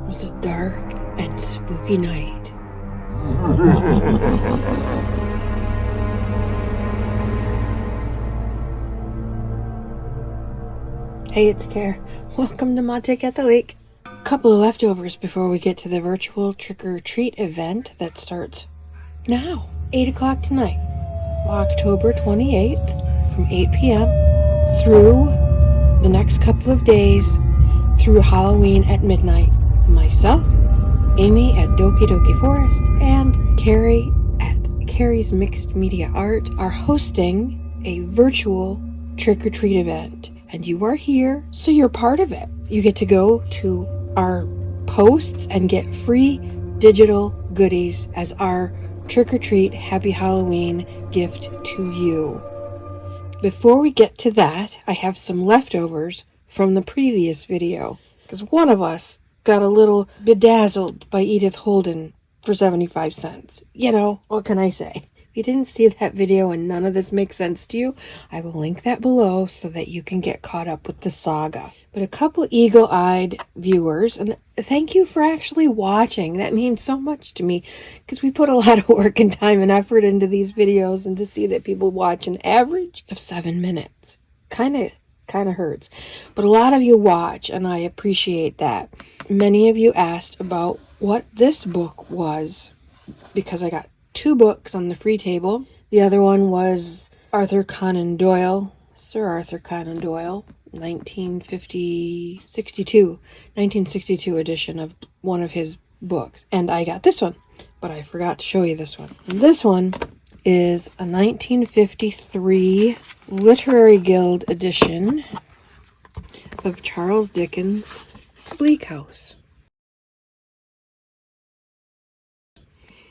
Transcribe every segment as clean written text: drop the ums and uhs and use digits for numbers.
was a dark and spooky night. Hey, it's Care. Welcome to My Take at the Lake. A couple of leftovers before we get to the virtual trick-or-treat event that starts now, 8 o'clock tonight, October 28th, from 8 p.m. through the next couple of days through Halloween at midnight. Myself, Amy at Doki Doki Forest, and Carrie at Carrie's Mixed Media Art are hosting a virtual trick-or-treat event. And you are here, so you're part of it. You get to go to our posts and get free digital goodies as our trick-or-treat Happy Halloween gift to you. Before we get to that, I have some leftovers from the previous video, because one of us got a little bedazzled by Edith Holden for 75 cents. You know, what can I say? If you didn't see that video and none of this makes sense to you, I will link that below so that you can get caught up with the saga. But a couple eagle-eyed viewers, and thank you for actually watching. That means so much to me because we put a lot of work and time and effort into these videos, and to see that people watch an average of 7 minutes kind of hurts. But a lot of you watch, and I appreciate that. Many of you asked about what this book was, because I got 2 books on the free table. The other one was Arthur Conan Doyle, Sir Arthur Conan Doyle, 1962 edition of one of his books. And I got this one, but I forgot to show you this one. And this one is a 1953 Literary Guild edition of Charles Dickens' Bleak House.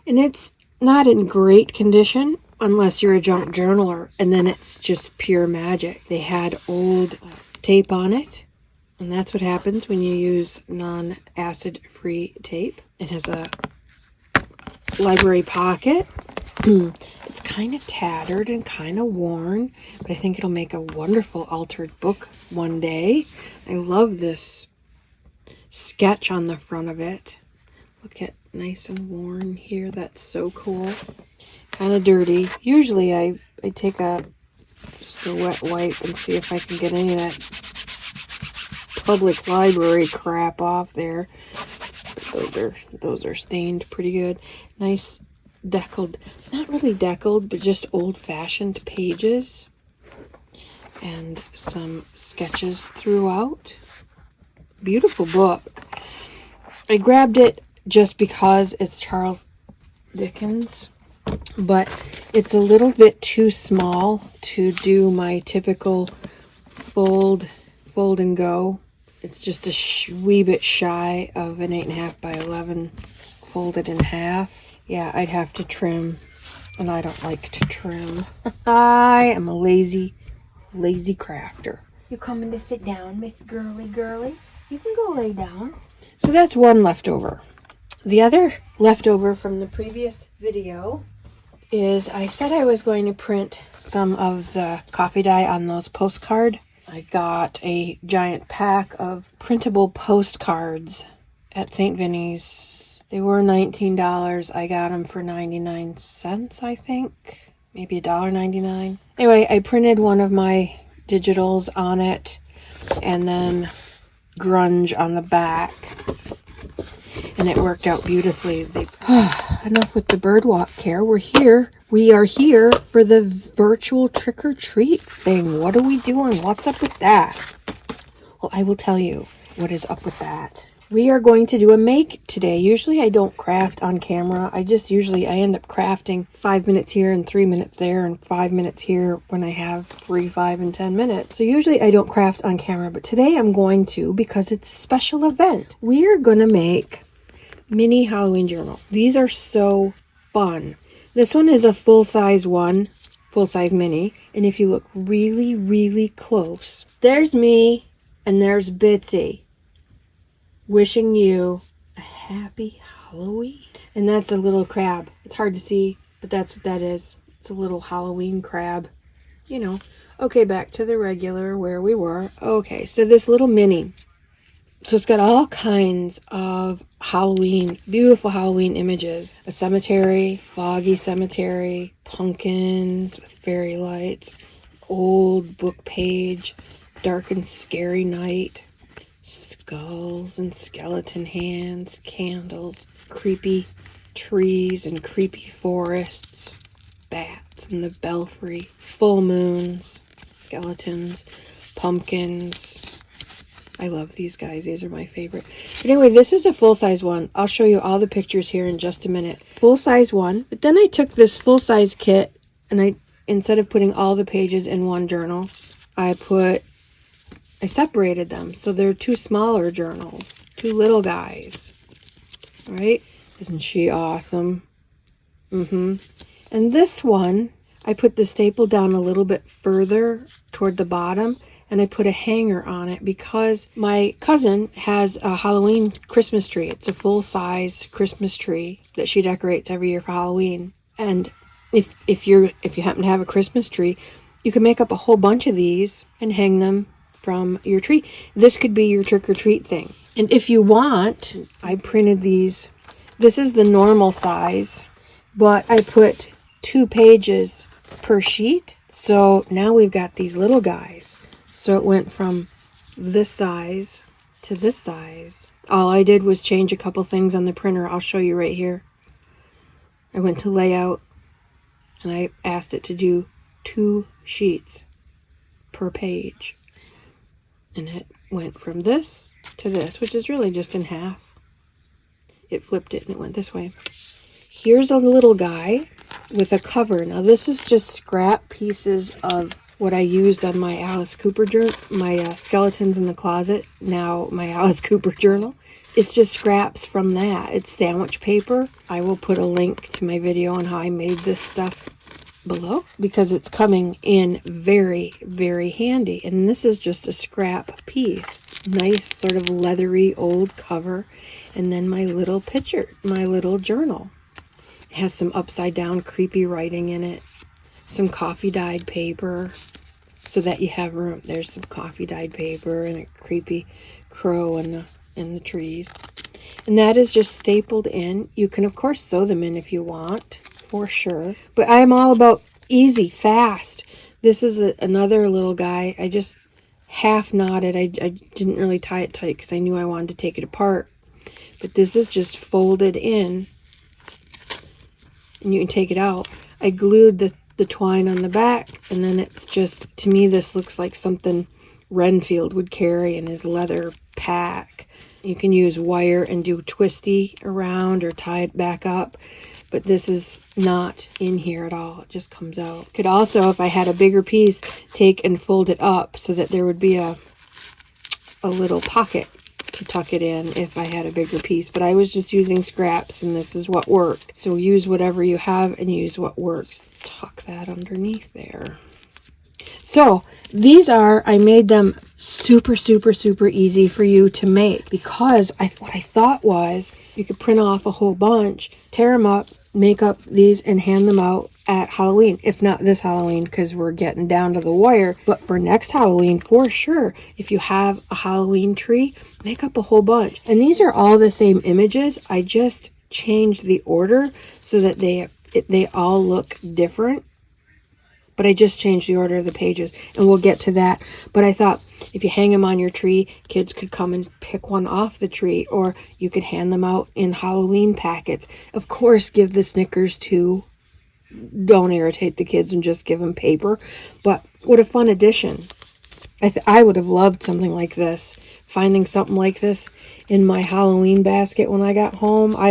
And it's not in great condition unless you're a junk journaler, and then it's just pure magic. They had old tape on it, and that's what happens when you use non-acid free tape. It has a library pocket. It's kind of tattered and kind of worn, but I think it'll make a wonderful altered book one day. I love this sketch on the front of it. Look at nice and worn here. That's so cool. Kind of dirty. Usually I take just a wet wipe and see if I can get any of that public library crap off there. But those are stained pretty good. Nice deckled, not really deckled, but just old-fashioned pages. And some sketches throughout. Beautiful book. I grabbed it just because it's Charles Dickens, but it's a little bit too small to do my typical fold and go. It's just a wee bit shy of an 8.5 by 11 folded in half. Yeah, I'd have to trim, and I don't like to trim. I am a lazy crafter. You coming to sit down, Miss Girly? You can go lay down. So that's one leftover. The other leftover from the previous video is I said I was going to print some of the coffee dye on those postcard. I got a giant pack of printable postcards at St. Vinny's. They were $19. I got them for 99 cents, I think. Maybe $1.99. Anyway, I printed one of my digitals on it, and then grunge on the back. And it worked out beautifully. Enough with the birdwalk, Care. We are here for the virtual trick-or-treat thing. What are we doing? What's up with that? Well, I will tell you what is up with that. We are going to do a make today. Usually I don't craft on camera. I end up crafting 5 minutes here and 3 minutes there and 5 minutes here when I have 3, 5, and 10 minutes. So usually I don't craft on camera, but today I'm going to, because it's a special event. We are going to make mini Halloween journals. These are so fun. This one is a full-size mini. And if you look really, really close, there's me and there's Bitsy wishing you a happy Halloween. And that's a little crab. It's hard to see, but that's what that is. It's a little Halloween crab. You know. Okay, back to the regular where we were. Okay, so this little mini So it's got all kinds of Halloween, beautiful Halloween images. A cemetery, foggy cemetery, pumpkins with fairy lights, old book page, dark and scary night, skulls and skeleton hands, candles, creepy trees and creepy forests, bats in the belfry, full moons, skeletons, pumpkins. I love these guys. These are my favorite. But anyway, this is a full-size one. I'll show you all the pictures here in just a minute. Full-size one. But then I took this full-size kit, and instead of putting all the pages in one journal, I separated them. So they're two smaller journals. Two little guys. All right? Isn't she awesome? And this one, I put the staple down a little bit further toward the bottom, and I put a hanger on it because my cousin has a Halloween Christmas tree. It's a full-size Christmas tree that she decorates every year for Halloween. And if you happen to have a Christmas tree, you can make up a whole bunch of these and hang them from your tree. This could be your trick-or-treat thing. And if you want, I printed these. This is the normal size, but I put 2 pages per sheet. So now we've got these little guys. So it went from this size to this size. All I did was change a couple things on the printer. I'll show you right here. I went to layout and I asked it to do 2 sheets per page. And it went from this to this, which is really just in half. It flipped it and it went this way. Here's a little guy with a cover. Now this is just scrap pieces of what I used on my Alice Cooper journal, my Skeletons in the Closet, now my Alice Cooper journal. It's just scraps from that. It's sandwich paper. I will put a link to my video on how I made this stuff below because it's coming in very, very handy. And this is just a scrap piece. Nice sort of leathery old cover. And then my little picture, my little journal. It has some upside down creepy writing in it. Some coffee dyed paper so that you have room. There's some coffee dyed paper and a creepy crow in the trees. And that is just stapled in. You can of course sew them in if you want, for sure. But I am all about easy, fast. This is another little guy. I just half knotted. I didn't really tie it tight because I knew I wanted to take it apart. But this is just folded in. And you can take it out. I glued the twine on the back, and then it's just, to me, this looks like something Renfield would carry in his leather pack. You can use wire and do twisty around or tie it back up, but this is not in here at all. It just comes out. Could also, if I had a bigger piece, take and fold it up so that there would be a little pocket to tuck it in if I had a bigger piece, but I was just using scraps and this is what worked. So use whatever you have and use what works. Tuck that underneath there. So these I made them super, super, super easy for you to make because what I thought was you could print off a whole bunch, tear them up, make up these and hand them out at Halloween. If not this Halloween because we're getting down to the wire, but for next Halloween for sure. If you have a Halloween tree, make up a whole bunch. And these are all the same images. I just changed the order so that they all look different. But I just changed the order of the pages, and we'll get to that. But I thought if you hang them on your tree, kids could come and pick one off the tree, or you could hand them out in Halloween packets. Of course, give the Snickers too. Don't irritate the kids and just give them paper. But what a fun addition. I would have loved something like this. Finding something like this in my Halloween basket when I got home, I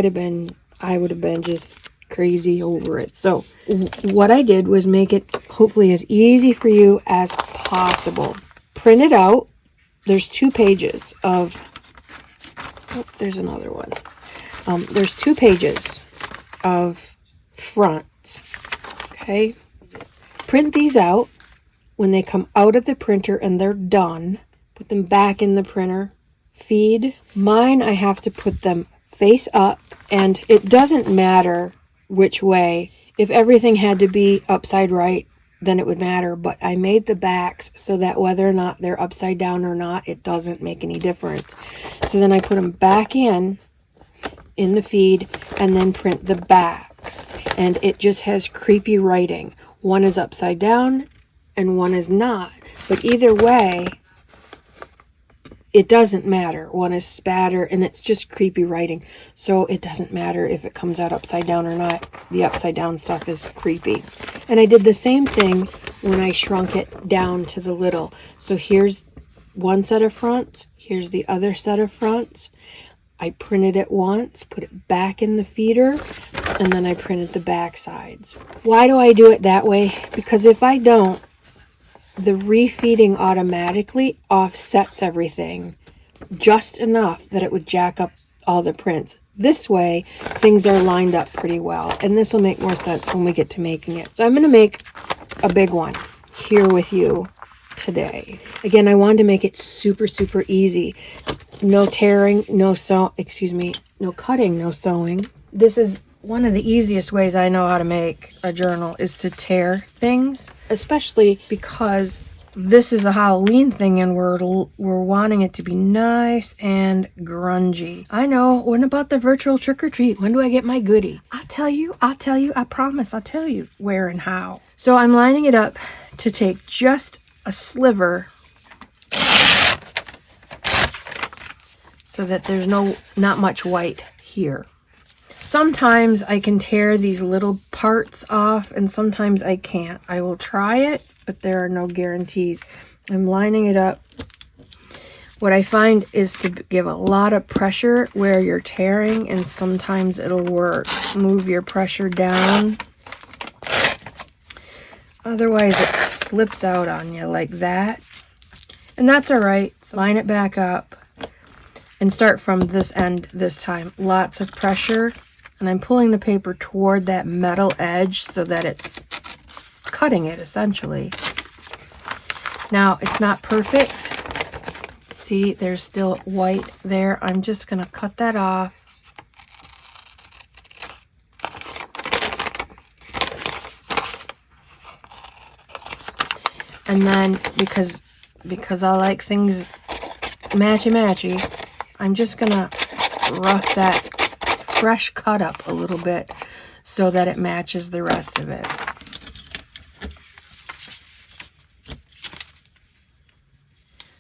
would have been just crazy over it. So what I did was make it hopefully as easy for you as possible. Print it out. There's 2 pages of, there's another one. There's 2 pages of fronts. Okay. Print these out. When they come out of the printer and they're done, put them back in the printer. Feed. Mine, I have to put them face up, and it doesn't matter which way. If everything had to be upside right, then it would matter. But I made the backs so that whether or not they're upside down or not, it doesn't make any difference. So then I put them back in the feed and then print the backs. And it just has creepy writing. One is upside down and one is not. But either way, it doesn't matter. One is spatter and it's just creepy writing. So it doesn't matter if it comes out upside down or not. The upside down stuff is creepy. And I did the same thing when I shrunk it down to the little. So here's one set of fronts. Here's the other set of fronts. I printed it once, put it back in the feeder, and then I printed the back sides. Why do I do it that way? Because if I don't, the refeeding automatically offsets everything just enough that it would jack up all the prints. This way, things are lined up pretty well, and this will make more sense when we get to making it. So I'm going to make a big one here with you today. Again, I wanted to make it super, super easy. No tearing, no cutting, no sewing. This is one of the easiest ways I know how to make a journal, is to tear things, especially because this is a Halloween thing and we're wanting it to be nice and grungy. I know. What about the virtual trick-or-treat? When do I get my goodie? I'll tell you, I promise, I'll tell you where and how. So I'm lining it up to take just a sliver so that there's not much white here. Sometimes I can tear these little parts off and sometimes I can't. I will try it, but there are no guarantees. I'm lining it up. What I find is to give a lot of pressure where you're tearing, and sometimes it'll work. Move your pressure down. Otherwise it slips out on you like that. And that's all right. So line it back up. And start from this end this time. Lots of pressure. And I'm pulling the paper toward that metal edge so that it's cutting it, essentially. Now, it's not perfect. See, there's still white there. I'm just going to cut that off. And then, because I like things matchy-matchy, I'm just going to rough that fresh cut up a little bit so that it matches the rest of it.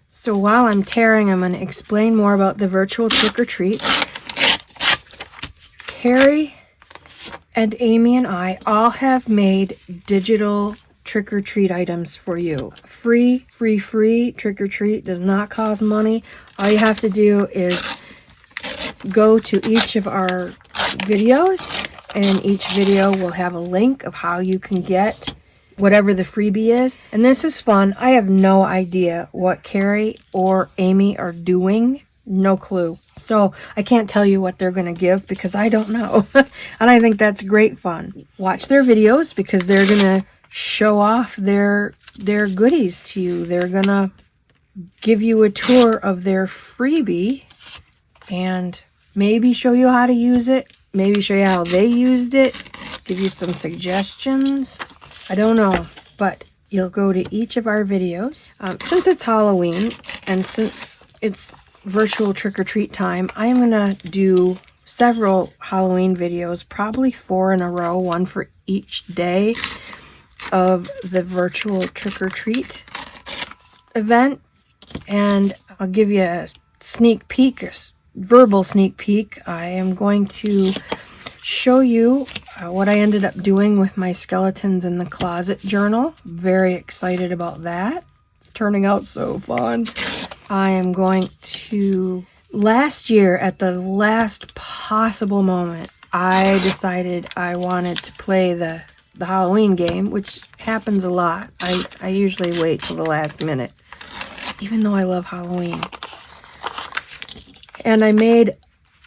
So while I'm tearing, I'm going to explain more about the virtual trick-or-treat. Carrie and Amy and I all have made digital trick-or-treat items for you. Free trick-or-treat, does not cost money. All you have to do is go to each of our videos, and each video will have a link of how you can get whatever the freebie is. And this is fun. I have no idea what Carrie or Amy are doing. No clue. So I can't tell you what they're going to give because I don't know. And I think that's great fun. Watch their videos because they're going to show off their goodies to you. They're going to give you a tour of their freebie and maybe show you how to use it. Maybe show you how they used it. Give you some suggestions. I don't know. But you'll go to each of our videos. Since it's Halloween and since it's virtual trick-or-treat time, I am going to do several Halloween videos, probably 4 in a row, one for each day of the virtual trick-or-treat event. And I'll give you a sneak peek, a verbal sneak peek. I am going to show you what I ended up doing with my skeletons in the closet journal. Very excited about that. It's turning out so fun. I am going to, last year at the last possible moment, I decided I wanted to play the Halloween game, which happens a lot. I usually wait till the last minute, even though I love Halloween. And I made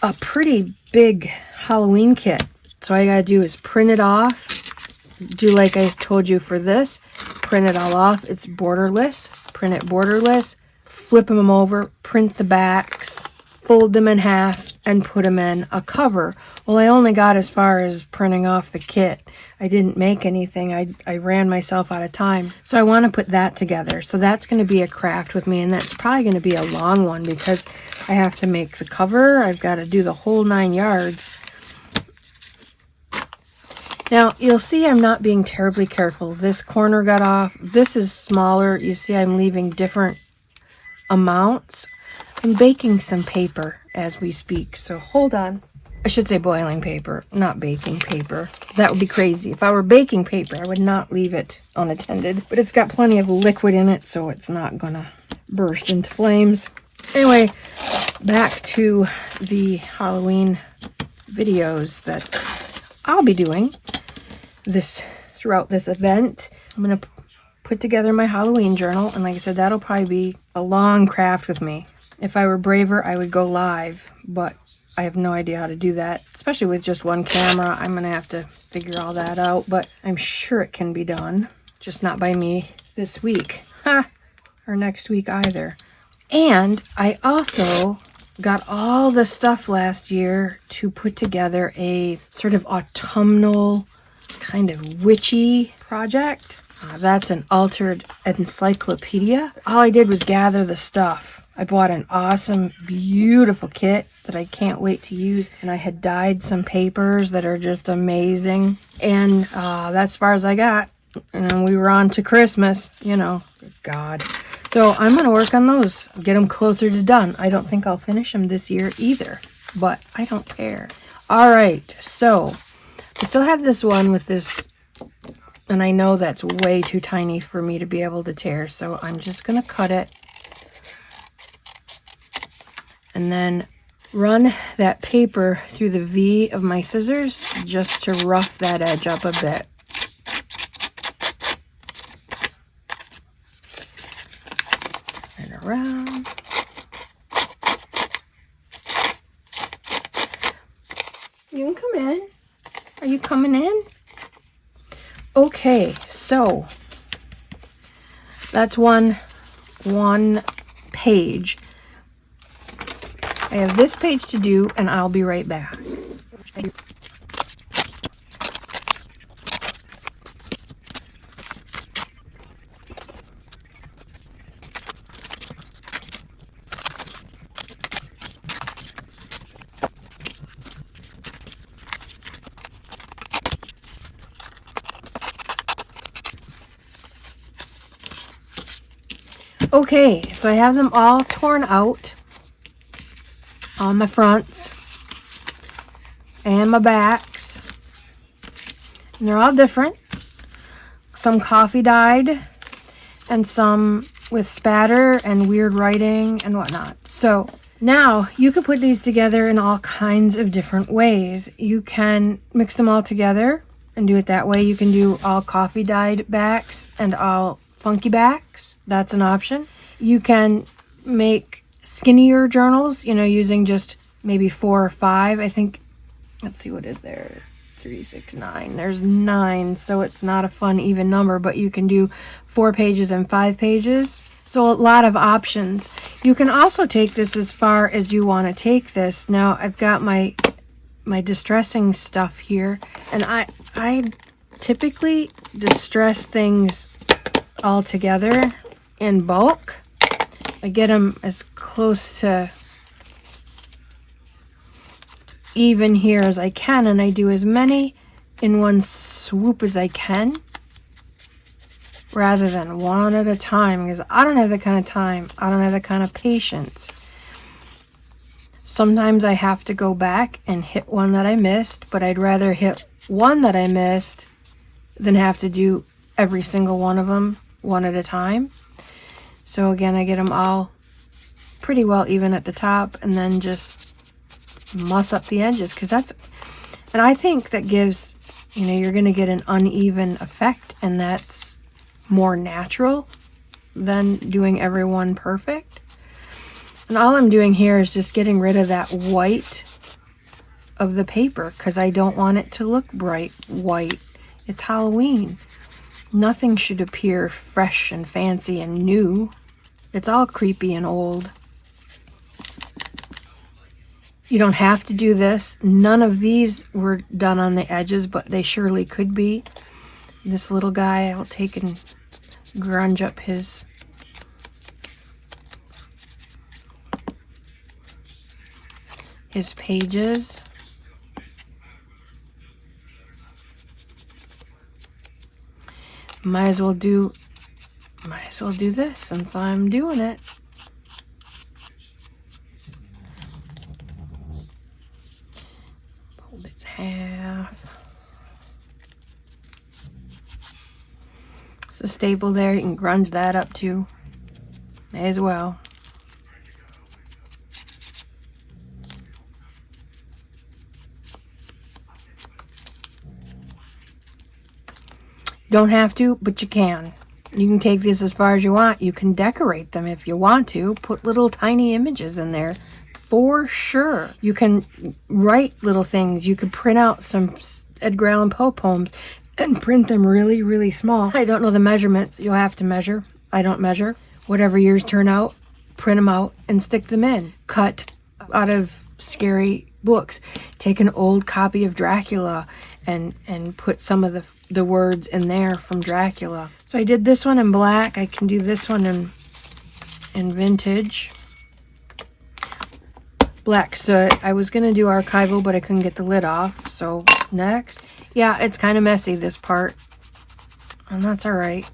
a pretty big Halloween kit. So all you gotta do is print it off. Do like I told you for this. Print it all off. It's borderless. Print it borderless. Flip them over. Print the backs. Fold them in half. and put them in a cover. Well, I only got as far as printing off the kit. I didn't make anything. I ran myself out of time. So I want to put that together. So that's going to be a craft with me, and that's probably going to be a long one because I have to make the cover. I've got to do the whole 9 yards. Now, you'll see I'm not being terribly careful. This corner got off. This is smaller. You see I'm leaving different amounts. I'm baking some paper as we speak, so hold on. I should say boiling paper, not baking paper. That would be crazy. If I were baking paper, I would not leave it unattended. But it's got plenty of liquid in it, so it's not gonna burst into flames. Anyway, back to the Halloween videos that I'll be doing throughout this event. I'm gonna put together my Halloween journal, and like I said, that'll probably be a long craft with me. If I were braver, I would go live, but I have no idea how to do that, especially with just one camera. I'm going to have to figure all that out, but I'm sure it can be done, just not by me this week, or next week either. And I also got all the stuff last year to put together a sort of autumnal, kind of witchy project. That's an altered encyclopedia. All I did was gather the stuff. I bought an awesome, beautiful kit that I can't wait to use. And I had dyed some papers that are just amazing. And that's as far as I got. And then we were on to Christmas, you know. Good God. So I'm going to work on those. Get them closer to done. I don't think I'll finish them this year either. But I don't care. All right. So I still have this one with this. And I know that's way too tiny for me to be able to tear. So I'm just going to cut it. And then run that paper through the V of my scissors just to rough that edge up a bit. And around. You can come in. Are you coming in? Okay, so that's one page. I have this page to do, and I'll be right back. Okay, so I have them all torn out. On my fronts and my backs, and they're all different. Some coffee dyed and some with spatter and weird writing and whatnot. So now you can put these together in all kinds of different ways. You can mix them all together and do it that way. You can do all coffee dyed backs and all funky backs. That's an option. You can make skinnier journals, you know, using just maybe 4 or 5. I think, let's see, what is there? 3, 6, 9. There's 9, so it's not a fun even number, but you can do 4 pages and 5 pages. So a lot of options. You can also take this as far as you want to take this. Now I've got my distressing stuff here, and I typically distress things all together in bulk. I get them as close to even here as I can, and I do as many in one swoop as I can rather than one at a time, because I don't have that kind of time. I don't have that kind of patience. Sometimes I have to go back and hit one that I missed, but I'd rather hit one that I missed than have to do every single one of them one at a time. So again, I get them all pretty well even at the top, and then just muss up the edges, because and I think that gives, you know, you're going to get an uneven effect, and that's more natural than doing every one perfect. And all I'm doing here is just getting rid of that white of the paper, because I don't want it to look bright white. It's Halloween. Nothing should appear fresh and fancy and new. It's all creepy and old. You don't have to do this. None of these were done on the edges, but they surely could be. This little guy, I'll take and grunge up his pages. Might as well do this since I'm doing it. Fold it in half. There's a staple there, you can grunge that up too. May as well. Don't have to, but you can. You can take this as far as you want. You can decorate them if you want to. Put little tiny images in there for sure. You can write little things. You could print out some Edgar Allan Poe poems and print them really, really small. I don't know the measurements. You'll have to measure. I don't measure. Whatever yours turn out, print them out and stick them in. Cut out of scary books. Take an old copy of Dracula and put some of the words in there from Dracula. So I did this one in black. I can do this one in vintage. Black soot. I was going to do archival, but I couldn't get the lid off. So next. Yeah, it's kind of messy, this part. And that's all right.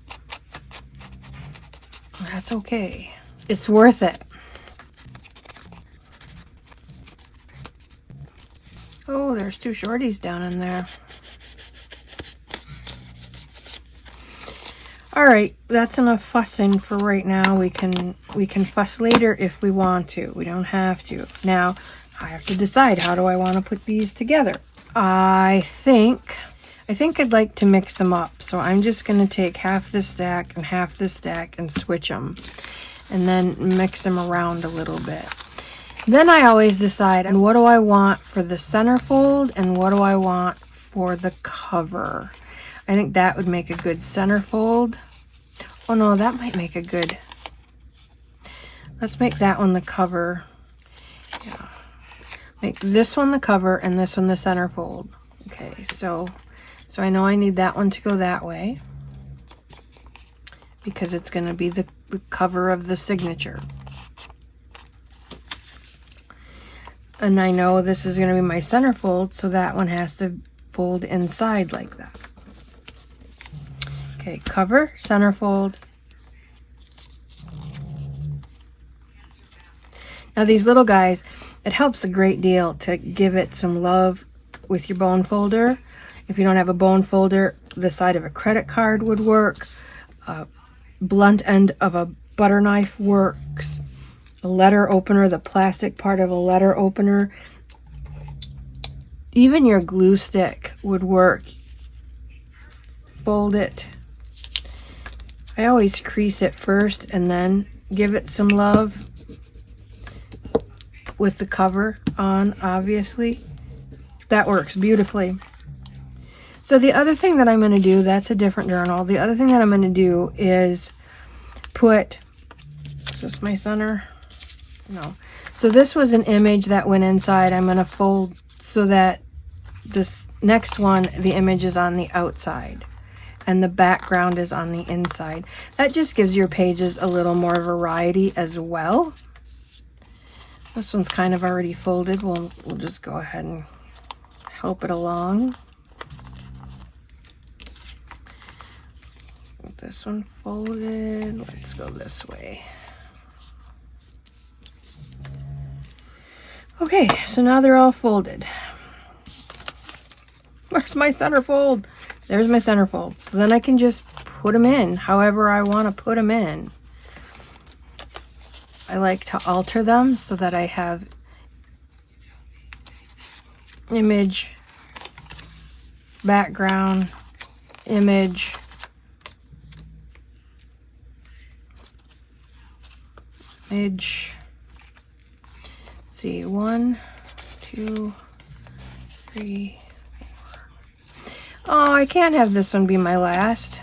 That's okay. It's worth it. Oh, there's two shorties down in there. All right, that's enough fussing for right now. We can fuss later if we want to. We don't have to. Now, I have to decide, how do I want to put these together? I think I'd like to mix them up. So I'm just going to take half this stack and half this stack and switch them. And then mix them around a little bit. Then I always decide, and what do I want for the centerfold and what do I want for the cover? I think that would make a good centerfold. Oh no, that might make a good... Let's make that one the cover. Yeah. Make this one the cover and this one the centerfold. Okay, so I know I need that one to go that way. Because it's going to be the cover of the signature. And I know this is going to be my centerfold, so that one has to fold inside like that. Okay, cover, centerfold. Now these little guys, it helps a great deal to give it some love with your bone folder. If you don't have a bone folder, the side of a credit card would work. Blunt end of a butter knife works. A letter opener, the plastic part of a letter opener. Even your glue stick would work. Fold it. I always crease it first and then give it some love with the cover on, obviously. That works beautifully. So the other thing that I'm going to do, that's a different journal. The other thing that I'm going to do is put, is this my center? No. So this was an image that went inside. I'm going to fold so that this next one, the image is on the outside and the background is on the inside. That just gives your pages a little more variety as well. This one's kind of already folded. We'll just go ahead and help it along. This one folded. Let's go this way. Okay, so now they're all folded. Where's my centerfold? There's my centerfold. So then I can just put them in however I want to put them in. I like to alter them so that I have image, background, image, image. Let's see, 1, 2, 3, 4. Oh, I can't have this one be my last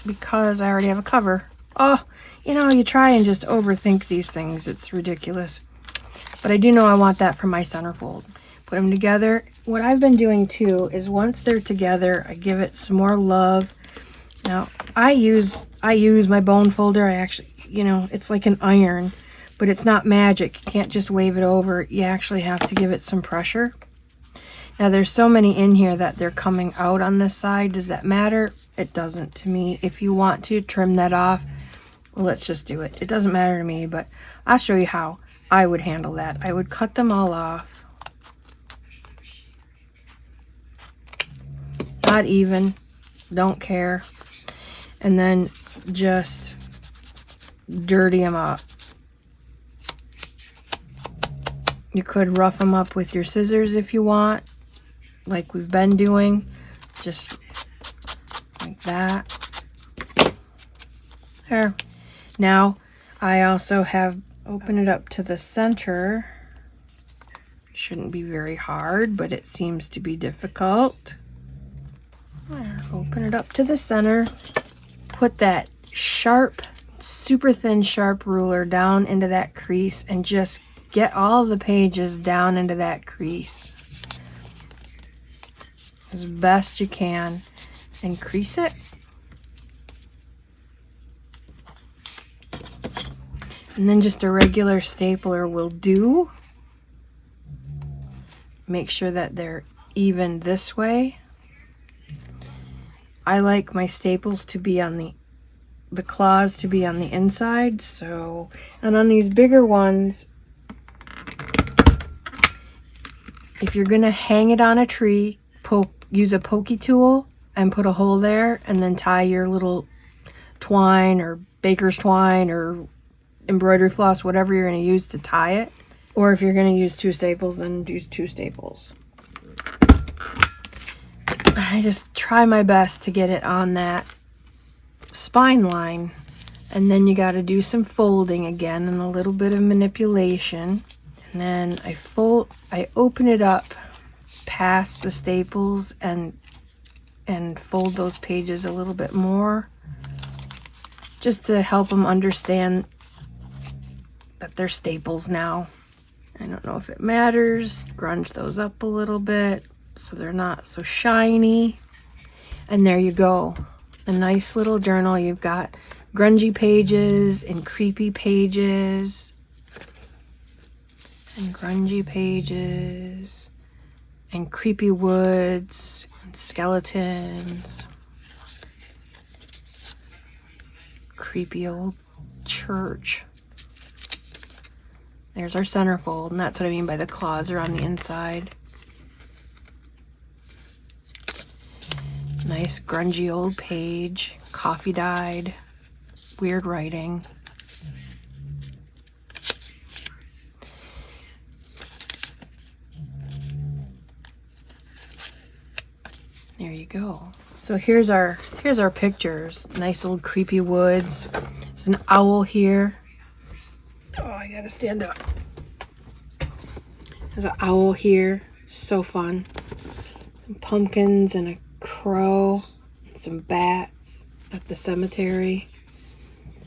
because I already have a cover. Oh, you know, you try and just overthink these things. It's ridiculous. But I do know I want that for my centerfold. Put them together. What I've been doing too is once they're together, I give it some more love. Now, I use my bone folder. I actually, you know, it's like an iron, but it's not magic. You can't just wave it over. You actually have to give it some pressure. Now, there's so many in here that they're coming out on this side. Does that matter? It doesn't to me. If you want to trim that off, well, let's just do it. It doesn't matter to me, but I'll show you how I would handle that. I would cut them all off. Not even. Don't care. And then just dirty them up. You could rough them up with your scissors if you want, like we've been doing, just like that. There. Now, I also have opened it up to the center. Shouldn't be very hard, but it seems to be difficult. There. Open it up to the center. Put that sharp, super thin sharp ruler down into that crease and just get all the pages down into that crease as best you can and crease it. And then just a regular stapler will do. Make sure that they're even this way. I like my staples to be on the claws to be on the inside, so, and on these bigger ones, if you're gonna hang it on a tree, use a pokey tool and put a hole there, and then tie your little twine or baker's twine or embroidery floss, whatever you're gonna use to tie it. Or if you're gonna use 2 staples, then use 2 staples. I just try my best to get it on that spine line, and then you got to do some folding again and a little bit of manipulation, and then I open it up past the staples and fold those pages a little bit more, just to help them understand that they're staples now. I don't know if it matters. Grunge those up a little bit so they're not so shiny. And there you go. A nice little journal. You've got grungy pages and creepy pages and grungy pages and creepy woods and skeletons. Creepy old church. There's our centerfold, and that's what I mean by the claws are on the inside. Nice grungy old page, coffee dyed, weird writing. There you go. So here's our pictures. Nice old creepy woods. There's an owl here. Oh, I gotta stand up. There's an owl here. So fun. Some pumpkins and a crow. And some bats at the cemetery.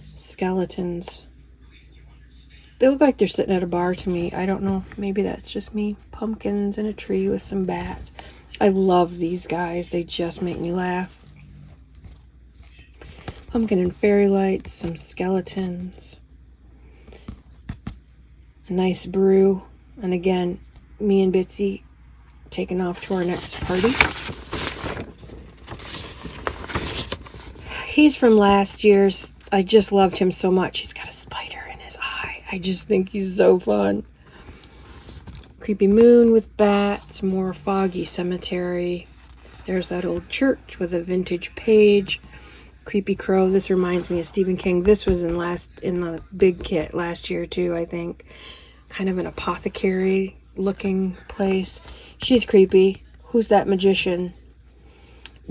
Skeletons. They look like they're sitting at a bar to me. I don't know. Maybe that's just me. Pumpkins and a tree with some bats. I love these guys. They just make me laugh. Pumpkin and fairy lights. Some skeletons. A nice brew, and again, me and Bitsy taking off to our next party. He's from last year's. I just loved him so much. He's got a spider in his eye. I just think he's so fun. Creepy moon with bats, more foggy cemetery. There's that old church with a vintage page. Creepy crow. This reminds me of Stephen King. This was in the big kit last year too, I think. Kind of an apothecary looking place. She's creepy. Who's that magician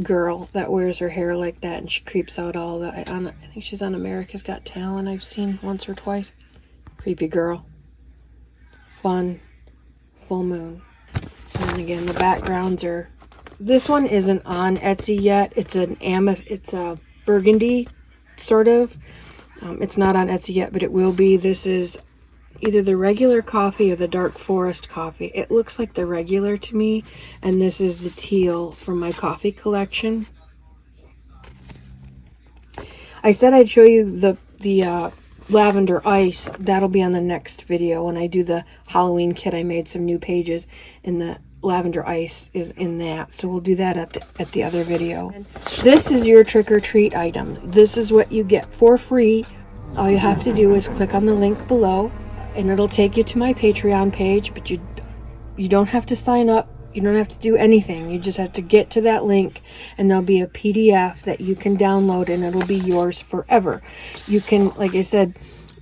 girl that wears her hair like that and she creeps out all the... I think she's on America's Got Talent. I've seen once or twice. Creepy girl. Fun. Full moon. And again, the backgrounds are... This one isn't on Etsy yet. It's an it's a burgundy, sort of. It's not on Etsy yet, but it will be. This is either the regular coffee or the dark forest coffee. It looks like the regular to me, and this is the teal from my coffee collection. I said I'd show you the lavender ice. That'll be on the next video when I do the Halloween kit. I made some new pages, and the lavender ice is in that, so we'll do that at the other video. This is your trick-or-treat item. This is what you get for free. All you have to do is click on the link below, and it'll take you to my Patreon page, but you don't have to sign up. You don't have to do anything. You just have to get to that link, and there'll be a PDF that you can download, and it'll be yours forever. You can, like I said,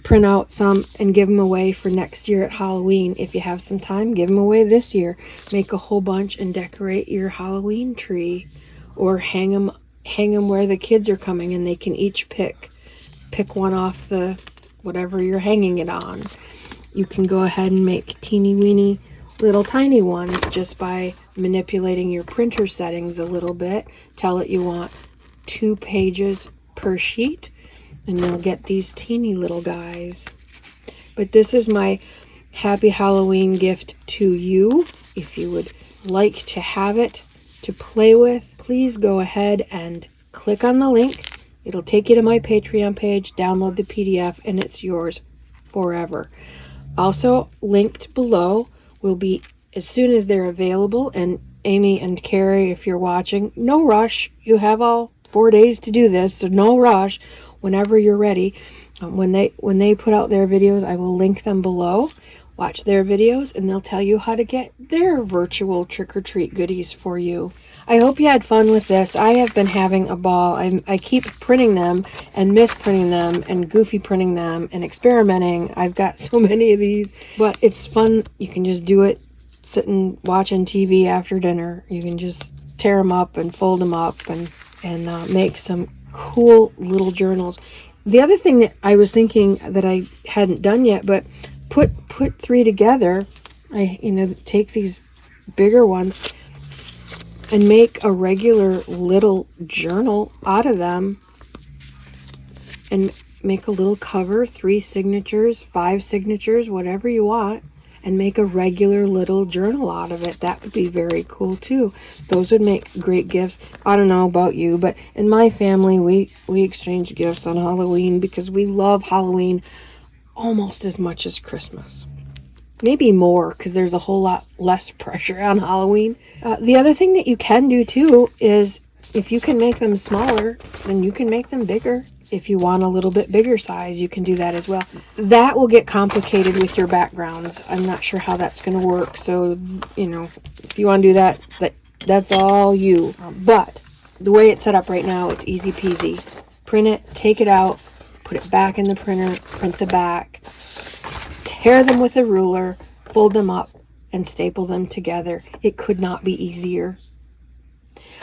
print out some and give them away for next year at Halloween. If you have some time, give them away this year. Make a whole bunch and decorate your Halloween tree, or hang them where the kids are coming, and they can each pick one off the whatever you're hanging it on. You can go ahead and make teeny weeny little tiny ones just by manipulating your printer settings a little bit. Tell it you want 2 pages per sheet, and you'll get these teeny little guys. But this is my happy Halloween gift to you. If you would like to have it to play with, please go ahead and click on the link. It'll take you to my Patreon page, download the PDF, and it's yours forever. Also, linked below will be as soon as they're available. And Amy and Carrie, if you're watching, no rush. You have all 4 days to do this, so no rush. Whenever you're ready, when they put out their videos, I will link them below. Watch their videos, and they'll tell you how to get their virtual trick-or-treat goodies for you. I hope you had fun with this. I have been having a ball. I keep printing them and misprinting them and goofy printing them and experimenting. I've got so many of these, but it's fun. You can just do it sitting watching TV after dinner. You can just tear them up and fold them up and make some cool little journals. The other thing that I was thinking that I hadn't done yet, but put 3 together. Take these bigger ones and make a regular little journal out of them, and make a little cover, 3 signatures, 5 signatures, whatever you want, and make a regular little journal out of it. That would be very cool too. Those would make great gifts. I don't know about you, but in my family, we exchange gifts on Halloween because we love Halloween almost as much as Christmas. Maybe more, because there's a whole lot less pressure on Halloween. The other thing that you can do too is, if you can make them smaller, then you can make them bigger. If you want a little bit bigger size, you can do that as well. That will get complicated with your backgrounds. I'm not sure how that's going to work. So, if you want to do that, that's all you. But the way it's set up right now, it's easy peasy. Print it, take it out, put it back in the printer, print the back, tear them with a ruler, fold them up, and staple them together. It could not be easier.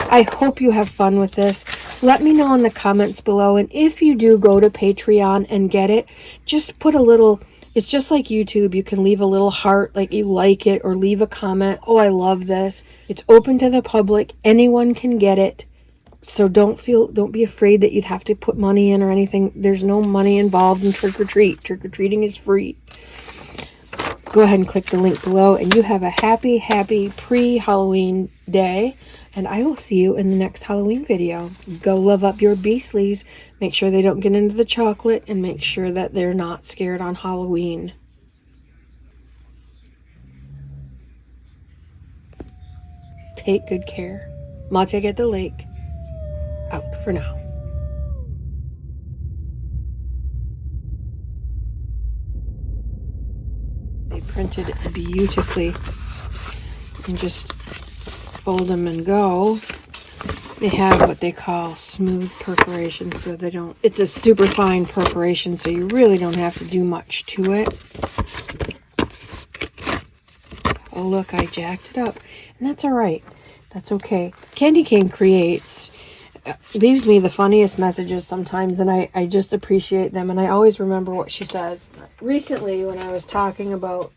I hope you have fun with this. Let me know in the comments below, and if you do go to Patreon and get it, just put a little, it's just like YouTube. You can leave a little heart like you like it, or leave a comment, oh, I love this. It's open to the public. Anyone can get it. So don't be afraid that you'd have to put money in or anything. There's no money involved in trick-or-treat. Trick-or-treating is free. Go ahead and click the link below, and you have a happy pre-Halloween day, and I will see you in the next Halloween video. Go love up your beastlies. Make sure they don't get into the chocolate, and make sure that they're not scared on Halloween. Take good care. Mate at the lake. Out for now. They printed it beautifully, and just fold them and go. They have what they call smooth perforation, so they don't, it's a super fine perforation, so you really don't have to do much to it. Oh look, I jacked it up, and that's all right. That's okay. Candy Cane Creates leaves me the funniest messages sometimes, and I just appreciate them, and I always remember what she says. Recently, when I was talking about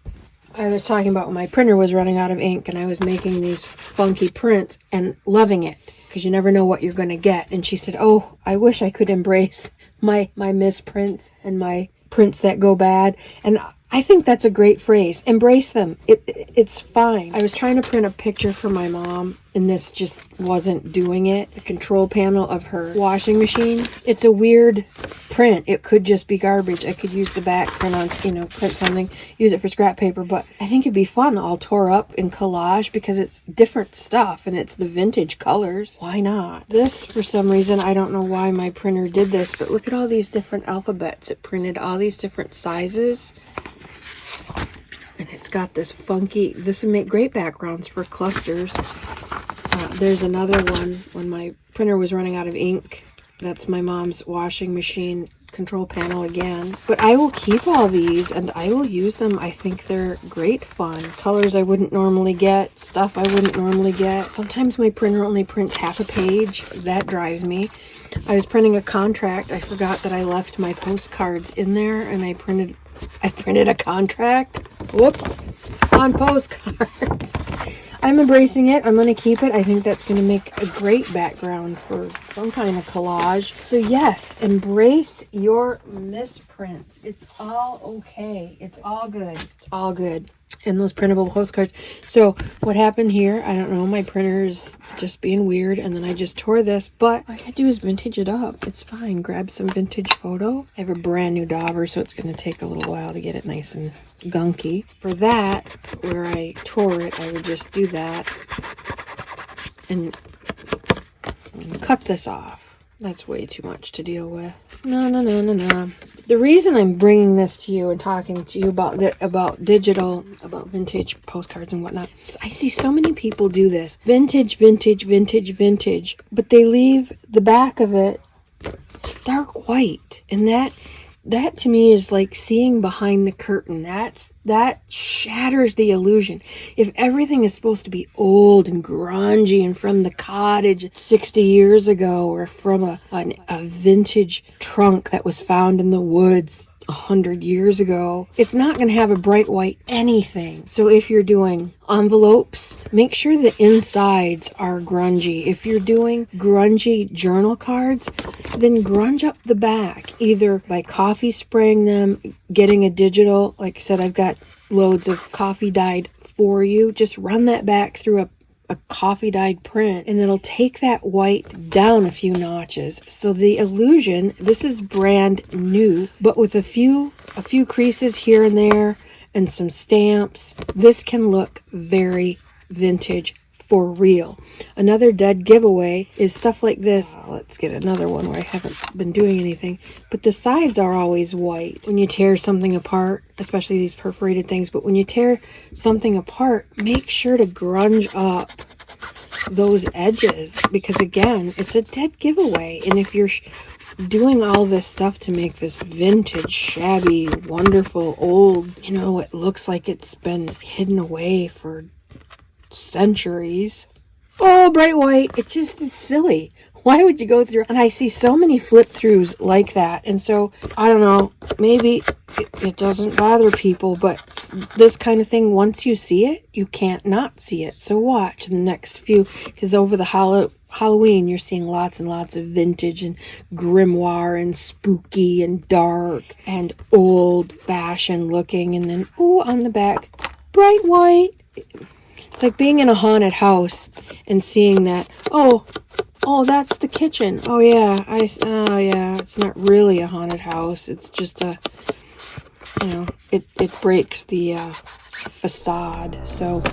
when my printer was running out of ink, and I was making these funky prints and loving it, because you never know what you're going to get. And she said, oh, I wish I could embrace my misprints and my prints that go bad. And I think that's a great phrase. Embrace them. It's fine. I was trying to print a picture for my mom, and this just wasn't doing it. The control panel of her washing machine. It's a weird print. It could just be garbage. I could use the back, print on, print something, use it for scrap paper, but I think it'd be fun all tore up in collage because it's different stuff and it's the vintage colors. Why not? This, for some reason, I don't know why my printer did this, but look at all these different alphabets. It printed all these different sizes. And it's got this funky, this would make great backgrounds for clusters. There's another one when my printer was running out of ink. That's my mom's washing machine control panel again. But I will keep all these and I will use them. I think they're great fun. Colors I wouldn't normally get, stuff I wouldn't normally get. Sometimes my printer only prints half a page. That drives me. I was printing a contract. I forgot that I left my postcards in there and I printed a contract. Whoops. On postcards. I'm embracing it. I'm going to keep it. I think that's going to make a great background for some kind of collage. So yes, embrace your misprints. It's all okay. It's all good. It's all good. And those printable postcards. So what happened here, I don't know. My printer is just being weird. And then I just tore this. But all I gotta do is vintage it up. It's fine. Grab some vintage photo. I have a brand new dauber, so it's going to take a little while to get it nice and gunky. For that, where I tore it, I would just do that and cut this off. That's way too much to deal with. No. The reason I'm bringing this to you and talking to you about digital, about vintage postcards and whatnot, is I see so many people do this. Vintage, but they leave the back of it stark white. And that to me is like seeing behind the curtain. That shatters the illusion. If everything is supposed to be old and grungy and from the cottage 60 years ago, or from a vintage trunk that was found in the woods 100 years ago, it's not going to have a bright white anything. So if you're doing envelopes, make sure the insides are grungy. If you're doing grungy journal cards, then grunge up the back, either by coffee spraying them, getting a digital. Like I said, I've got loads of coffee dyed for you. Just run that back through a coffee dyed print and it'll take that white down a few notches. So the illusion, this is brand new, but with a few creases here and there and some stamps, this can look very vintage for real. Another dead giveaway is stuff like this. Let's get another one where I haven't been doing anything, but the sides are always white when you tear something apart, especially these perforated things. But when you tear something apart, make sure to grunge up those edges, because again, it's a dead giveaway. And if you're doing all this stuff to make this vintage, shabby, wonderful, old, it looks like it's been hidden away for centuries. Oh, bright white. It just is silly. Why would you go through? And I see so many flip throughs like that. And so, I don't know, maybe it doesn't bother people, but this kind of thing, once you see it, you can't not see it. So watch the next few, because over the Halloween, you're seeing lots and lots of vintage and grimoire and spooky and dark and old-fashioned looking. And then, on the back, bright white. It's like being in a haunted house and seeing that, oh, that's the kitchen. Oh yeah, it's not really a haunted house. It's just it breaks the facade. So